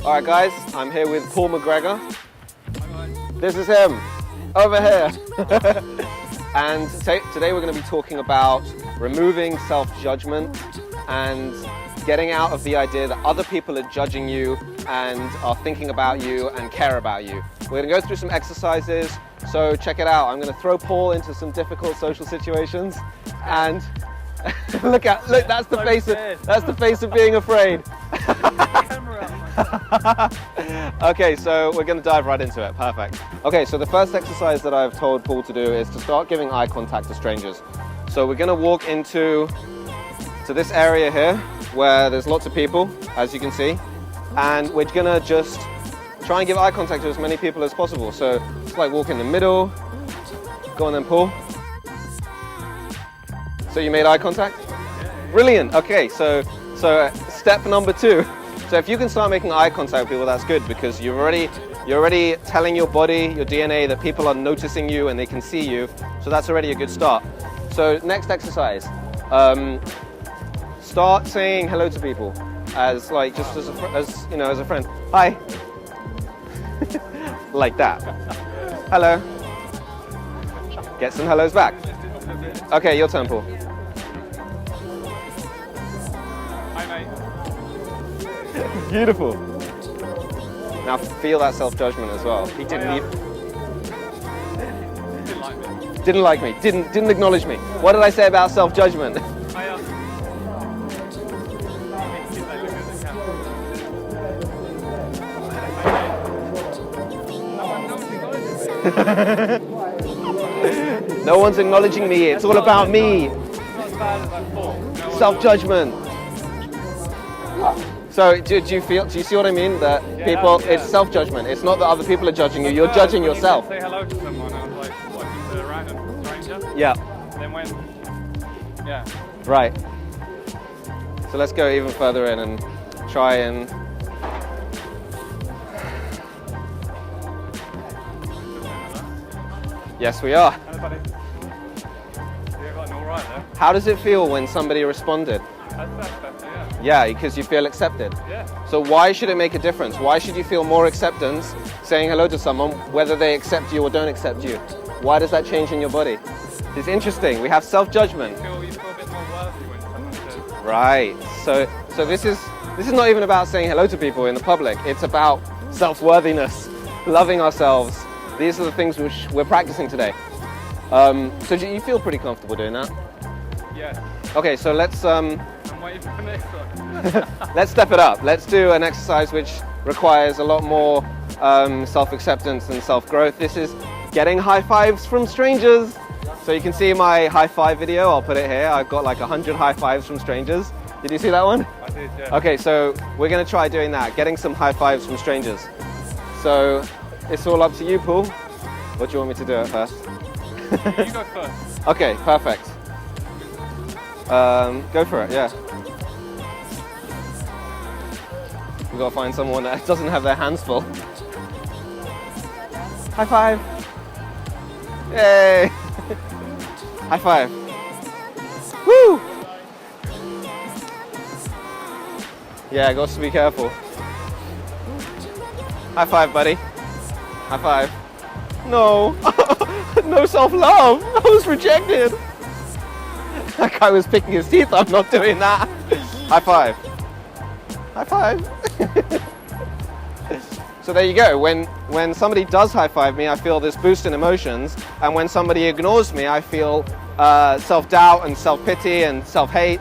All right, guys, I'm here with Paul Mcgregor. This is him, over here. And today we're going to be talking about removing self-judgment and getting out of the idea that other people are judging you and are thinking about you and care about you. We're going to go through some exercises, so check it out. I'm going to throw Paul into some difficult social situations, and look, that's the face of being afraid. Okay, so we're going to dive right into it. Perfect. Okay, so the first exercise that I've told Paul to do is to start giving eye contact to strangers. So we're going to walk into this area here where there's lots of people, as you can see, and we're going to just try and give eye contact to as many people as possible. So it's like walk in the middle. Go on then, Paul. So you made eye contact? Brilliant. Okay, so step number 2. So if you can start making eye contact with people, that's good, because you're already telling your body, your DNA, that people are noticing you and they can see you. So that's already a good start. So next exercise, start saying hello to people as like just as a friend. Hi. Like that. Hello. Get some hellos back. Okay, your turn, Paul. Hi, mate. Beautiful. Now feel that self-judgment as well. He didn't Didn't like me. Didn't acknowledge me. What did I say about self-judgment? No one's acknowledging me. It's all about me. Self-judgment. So do you see what I mean? That people, it's self-judgment. It's not that other people are judging you. You're judging yourself. Say hello to someone. I was like, what, just a random stranger? Yeah. Then when? Yeah. Right. So let's go even further in and try and. Yes, we are. Hello, buddy. You got an all right there. How does it feel when somebody responded? That's better, yeah. Yeah, because you feel accepted. Yeah. So why should it make a difference? Why should you feel more acceptance saying hello to someone, whether they accept you or don't accept you? Why does that change in your body? It's interesting. We have self-judgment. You feel a bit more worthy when someone says. Right. So this is not even about saying hello to people in the public. It's about self-worthiness, loving ourselves. These are the things which we're practicing today. So do you feel pretty comfortable doing that? Yeah. Okay, so let's I'm waiting for the next one. let's step it up. Let's do an exercise which requires a lot more self-acceptance and self-growth. This is getting high fives from strangers. So you can see my high five video. I'll put it here. I've got like 100 high fives from strangers. Did you see that one? I did, yeah. Okay, so we're going to try doing that, getting some high fives from strangers. So it's all up to you, Paul. What do you want me to do at first? You go first. Okay, perfect. Go for it, yeah. We've got to find someone that doesn't have their hands full. High five. Yay. High five. Woo! Yeah, got to be careful. High five, buddy. High five. No. No self-love. I was rejected. That guy was picking his teeth. I'm not doing that. High five. High five. So there you go. When somebody does high five me, I feel this boost in emotions. And when somebody ignores me, I feel self-doubt and self-pity and self-hate.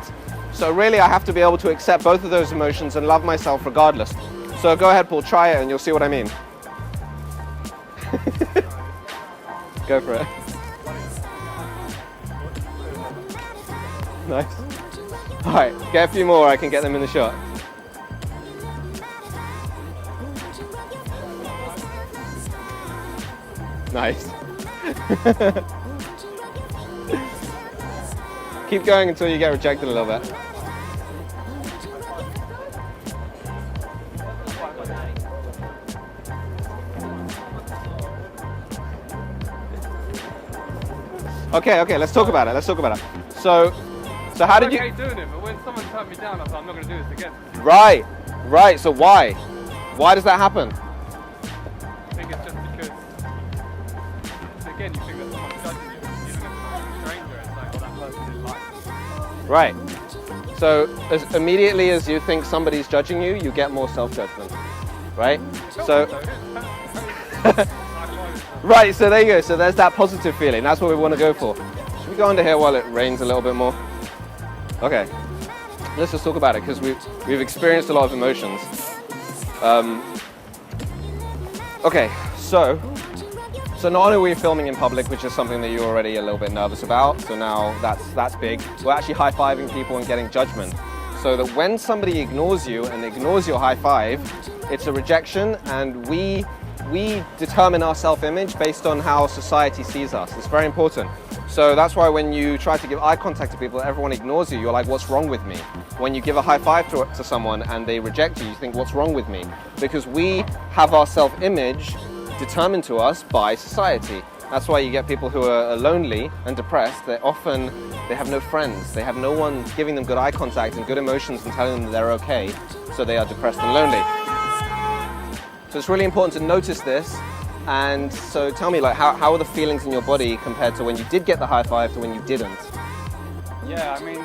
So really, I have to be able to accept both of those emotions and love myself regardless. So go ahead, Paul, try it and you'll see what I mean. Go for it. Nice. All right, get a few more, I can get them in the shot. Nice. Keep going until you get rejected a little bit. Okay, let's talk about it. So how did you? I'm okay doing it, but when someone turned me down, I thought I'm not going to do this again. Right. So why? Why does that happen? I think it's just because, again, you think that someone's judging you, even if it's a stranger, it's like, well, that person didn't like me. Right. So immediately as you think somebody's judging you, you get more self-judgment, right? So, right, so there you go. So there's that positive feeling. That's what we want to go for. Should we go under here while it rains a little bit more? Okay. Let's just talk about it because we've experienced a lot of emotions. Okay, so not only are we filming in public, which is something that you're already a little bit nervous about, so now that's big. We're actually high-fiving people and getting judgment. So that when somebody ignores you and ignores your high five, it's a rejection, and we determine our self-image based on how society sees us. It's very important. So that's why when you try to give eye contact to people, everyone ignores you, you're like, what's wrong with me? When you give a high five to someone and they reject you, you think, what's wrong with me? Because we have our self-image determined to us by society. That's why you get people who are lonely and depressed. They have no friends. They have no one giving them good eye contact and good emotions and telling them that they're okay. So they are depressed and lonely. So it's really important to notice this. And so tell me, like, how are the feelings in your body compared to when you did get the high five to when you didn't? Yeah, I mean,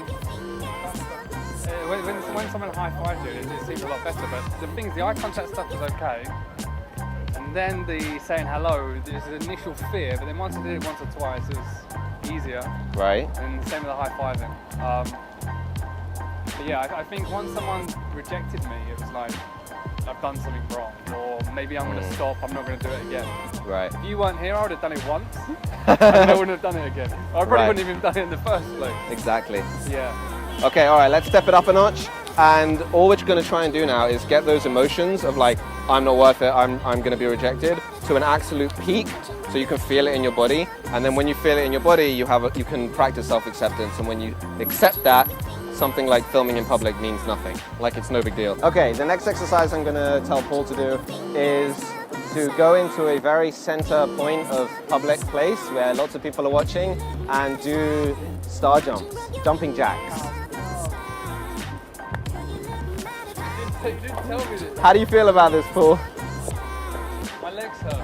when someone high-fives you, it seems a lot better. But the things, the eye contact stuff was okay. And then the saying hello, there's an initial fear, but then once I did it once or twice, it was easier. Right. And the same with the high-fiving. But yeah, I think once someone rejected me, it was like, I've done something wrong, or maybe I'm going to stop, I'm not going to do it again. Right. If you weren't here, I would have done it once, and I wouldn't have done it again. I probably wouldn't have even done it in the first place. Exactly. Yeah. Okay, all right, let's step it up a notch. And all we're going to try and do now is get those emotions of like, I'm not worth it, I'm going to be rejected, to an absolute peak, so you can feel it in your body. And then when you feel it in your body, you can practice self-acceptance. And when you accept that, something like filming in public means nothing, like it's no big deal. Okay, the next exercise I'm going to tell Paul to do is to go into a very center point of public place where lots of people are watching and do star jumps, jumping jacks. You didn't tell me this. How do you feel about this, Paul? My legs hurt.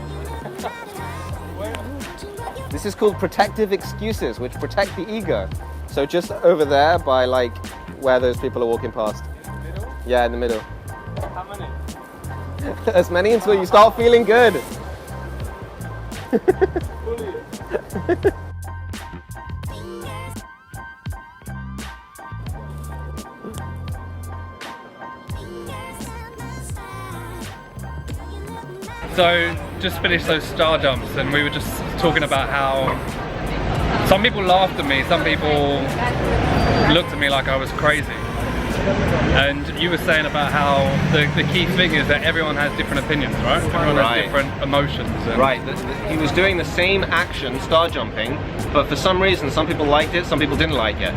Where? This is called protective excuses, which protect the ego. So just over there by like where those people are walking past. In the middle? Yeah, in the middle. How many? As many until you start feeling good. Fully. So, just finished those star jumps, and we were just talking about how some people laughed at me, some people looked at me like I was crazy. And you were saying about how the key thing is that everyone has different opinions, right? Everyone has different emotions. Right, he was doing the same action, star jumping, but for some reason some people liked it, some people didn't like it.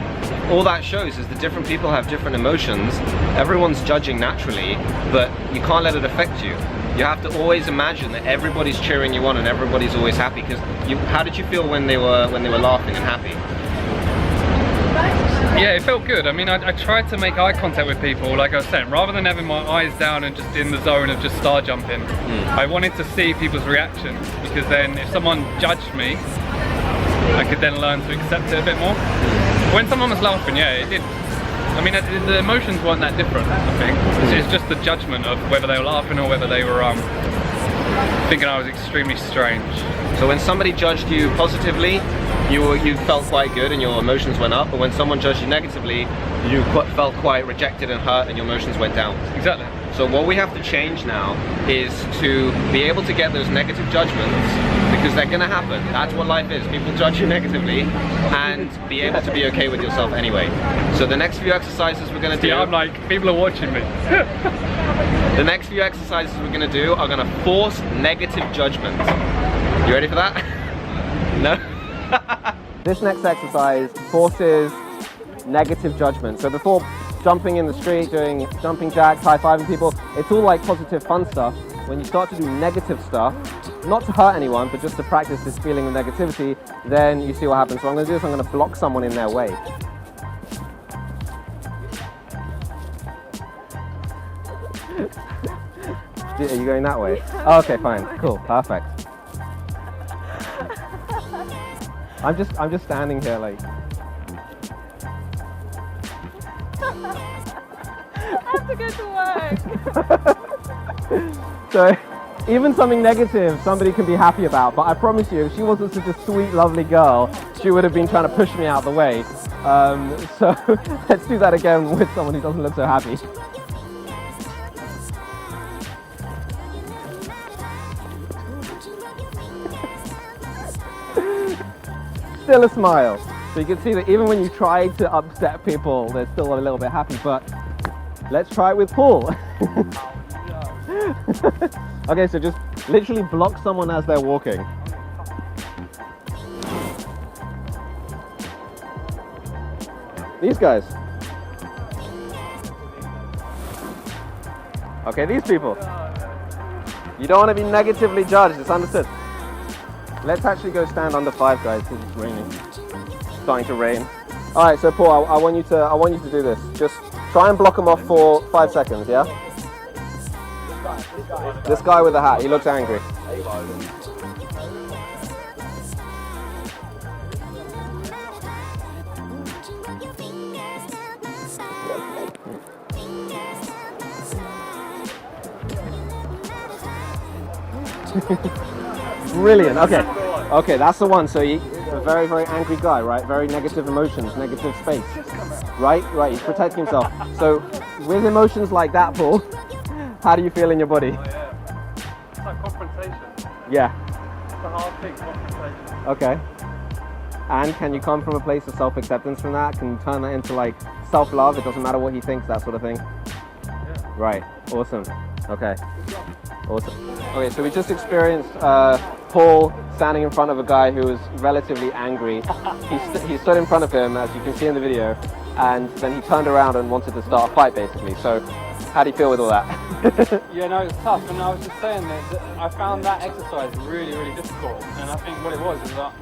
All that shows is that different people have different emotions. Everyone's judging naturally, but you can't let it affect you. You have to always imagine that everybody's cheering you on and everybody's always happy. Because how did you feel when they were laughing and happy? Yeah, it felt good. I mean, I tried to make eye contact with people, like I was saying, rather than having my eyes down and just in the zone of just star jumping. I wanted to see people's reactions, because then if someone judged me, I could then learn to accept it a bit more. When someone was laughing, yeah, it did. I mean, the emotions weren't that different, I think. It's just the judgment of whether they were laughing or whether they were thinking I was extremely strange. So when somebody judged you positively, you felt quite good and your emotions went up, but when someone judged you negatively, you felt quite rejected and hurt and your emotions went down. Exactly. So what we have to change now is to be able to get those negative judgments, because they're going to happen. That's what life is. People judge you negatively, and be able to be okay with yourself anyway. So the next few exercises we're going to do... I'm like, people are watching me. The next few exercises we're going to do are going to force negative judgment. You ready for that? No? This next exercise forces negative judgment. So before jumping in the street, doing jumping jacks, high-fiving people, it's all like positive fun stuff. When you start to do negative stuff, not to hurt anyone, but just to practice this feeling of negativity, then you see what happens. So what I'm going to do is I'm going to block someone in their way. Are you going that way? Oh, okay, fine. Cool. Perfect. I'm just standing here like. I have to go to work. So, even something negative somebody can be happy about, but I promise you, if she wasn't such a sweet, lovely girl, she would have been trying to push me out of the way. So, let's do that again with someone who doesn't look so happy. Still a smile. So you can see that even when you try to upset people, they're still a little bit happy, but let's try it with Paul. Okay, so just literally block someone as they're walking. These guys. Okay, these people. You don't want to be negatively judged, it's understood. Let's actually go stand under 5 guys because it's raining. It's starting to rain. Alright, so Paul, I want you to do this. Just try and block them off for 5 seconds, yeah? This guy with the hat, he looks angry. Brilliant. Okay, that's the one. So a very, very angry guy, right? Very negative emotions, negative space. Right. He's protecting himself. So with emotions like that, Paul, how do you feel in your body? Oh, yeah. It's like confrontation. Yeah. It's a hard thing, confrontation. Okay. And can you come from a place of self-acceptance from that? Can you turn that into like self-love? It doesn't matter what he thinks, that sort of thing. Yeah. Right. Awesome. Okay. Awesome. Okay, so we just experienced Paul standing in front of a guy who was relatively angry. He stood in front of him, as you can see in the video, and then he turned around and wanted to start a fight, basically. So, how do you feel with all that? Yeah, no, it's tough, and I was just saying that I found that exercise really, really difficult, and I think what it was is that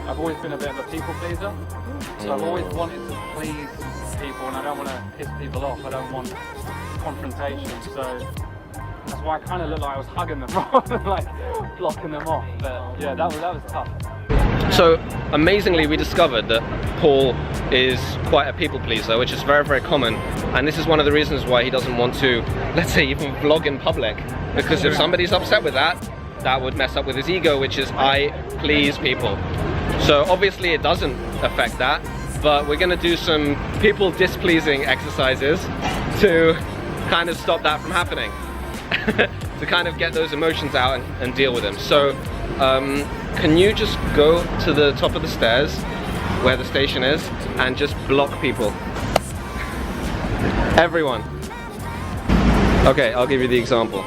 I've always been a bit of a people pleaser, so I've always wanted to please people, and I don't want to piss people off, I don't want confrontation, so that's why I kind of looked like I was hugging them rather than like blocking them off, but yeah, that was tough. So amazingly, we discovered that Paul is quite a people pleaser, which is very, very common, and this is one of the reasons why he doesn't want to, let's say, even vlog in public, because if somebody's upset with that, that would mess up with his ego, which is I please people. So obviously it doesn't affect that, but we're going to do some people displeasing exercises to kind of stop that from happening. To kind of get those emotions out and deal with them. So can you just go to the top of the stairs where the station is and just block people? Everyone. Okay, I'll give you the example.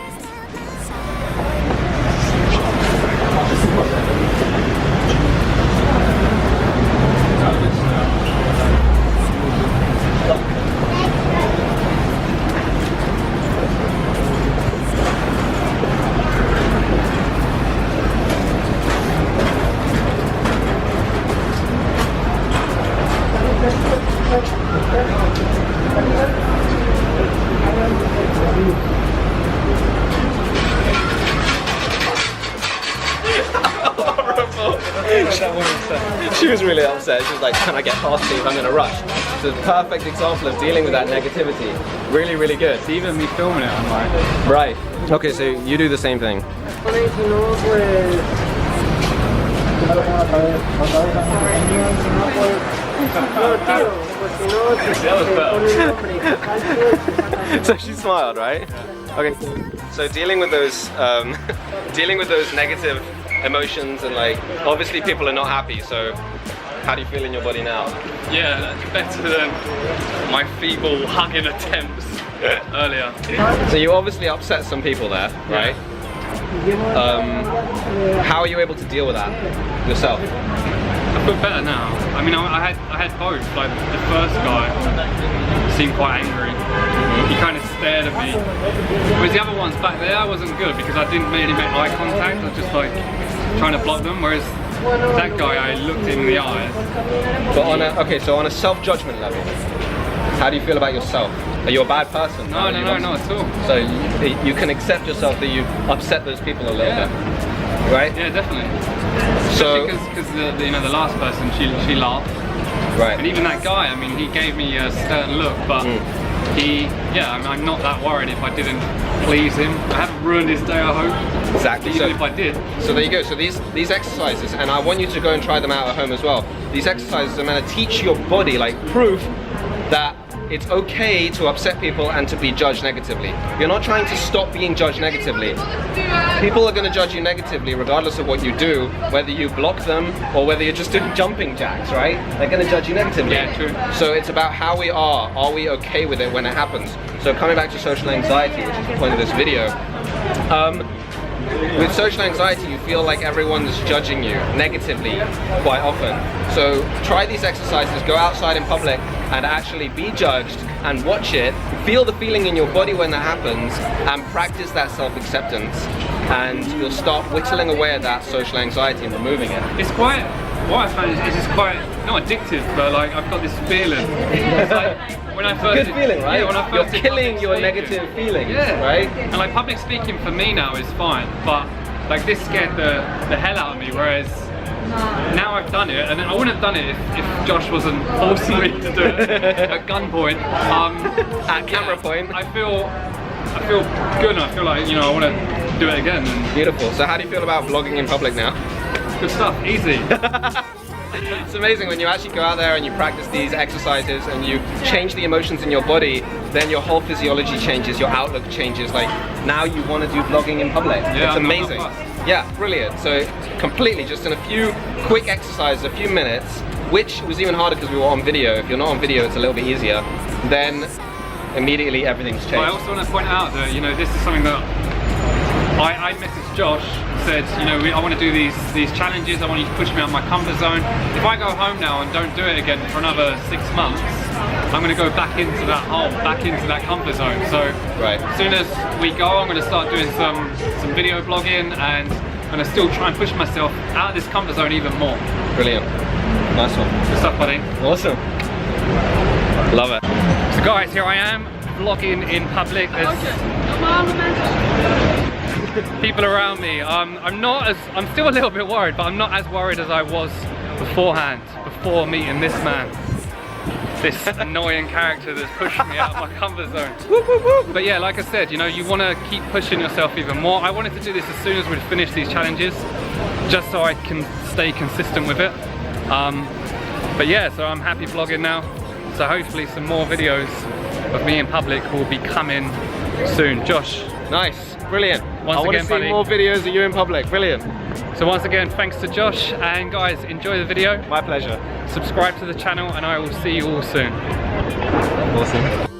She was really upset. She was like, can I get past these? I'm going to rush. It's a perfect example of dealing with that negativity. Really, really good. It's even me filming it, I'm like... Right. Okay, so you do the same thing. So she smiled, right? Yeah. Okay. So dealing with those negative emotions, and like obviously people are not happy, so how do you feel in your body now? Yeah, that's better than my feeble hugging attempts earlier. So you obviously upset some people there, right? How are you able to deal with that yourself? I feel better now. I mean, I had both. Like the first guy seemed quite angry. He kind of stared at me. Whereas the other ones back there, I wasn't good because I didn't really make eye contact. I was just like trying to block them. Whereas that guy, I looked him in the eyes. But on a self-judgment level, How do you feel about yourself? Are you a bad person? No, not at all. So you can accept yourself that you upset those people a little bit, right? Yeah, definitely. So because the last person, she laughed. right. And even that guy, I mean, he gave me a stern look, but I'm not that worried if I didn't please him. I haven't ruined his day, I hope. Exactly. Even if I did. So there you go. So these exercises, and I want you to go and try them out at home as well. These exercises are meant to teach your body, like proof that it's okay to upset people and to be judged negatively. You're not trying to stop being judged negatively. People are going to judge you negatively regardless of what you do, whether you block them or whether you're just doing jumping jacks, right? They're going to judge you negatively. Yeah, true. So it's about how we are. Are we okay with it when it happens? So coming back to social anxiety, which is the point of this video, with social anxiety, you feel like everyone's judging you negatively quite often. So try these exercises, go outside in public and actually be judged and watch it, feel the feeling in your body when that happens, and practice that self-acceptance, and you'll start whittling away at that social anxiety and removing it. It's quite, what I find is it's quite, not addictive, but like I've got this feeling. It's like, when I first Good feeling, right? Yeah, when I first You're killing your negative feelings, yeah. right? And like public speaking for me now is fine, but like this scared the hell out of me, whereas now I've done it, and I wouldn't have done it if Josh wasn't forcing me to do it at gunpoint. At camera point. I feel good, and I feel like, I want to do it again. And Beautiful. So how do you feel about vlogging in public now? good stuff, easy. It's amazing when you actually go out there and you practice these exercises and you change the emotions in your body, then your whole physiology changes, your outlook changes. Like now you want to do vlogging in public. Yeah, it's amazing. I'm not fussed. Yeah, brilliant. So completely just in a few quick exercises, a few minutes, which was even harder because we were on video. If you're not on video, it's a little bit easier. Then immediately everything's changed. But I also want to point out that this is something that I messaged Josh and said, I want to do these challenges. I want you to push me out of my comfort zone. If I go home now and don't do it again for another 6 months, I'm going to go back into that hole, back into that comfort zone. So right. as soon as we go, I'm going to start doing some video blogging, and I'm going to still try and push myself out of this comfort zone even more. Brilliant. Nice one. Good stuff, buddy. Awesome. Love it. So guys, here I am vlogging in public. There's people around me. I'm still a little bit worried, but I'm not as worried as I was beforehand, before meeting this man. This annoying character that's pushing me out of my comfort zone. But yeah, like I said, you want to keep pushing yourself even more. I wanted to do this as soon as we'd finish these challenges, just so I can stay consistent with it. But yeah, so I'm happy vlogging now. So hopefully some more videos of me in public will be coming soon. Josh. Nice. Brilliant. Once I want to again, see buddy. more videos of you in public. Brilliant. So once again, thanks to Josh, and guys, enjoy the video. My pleasure. Subscribe to the channel, and I will see you all soon. Awesome.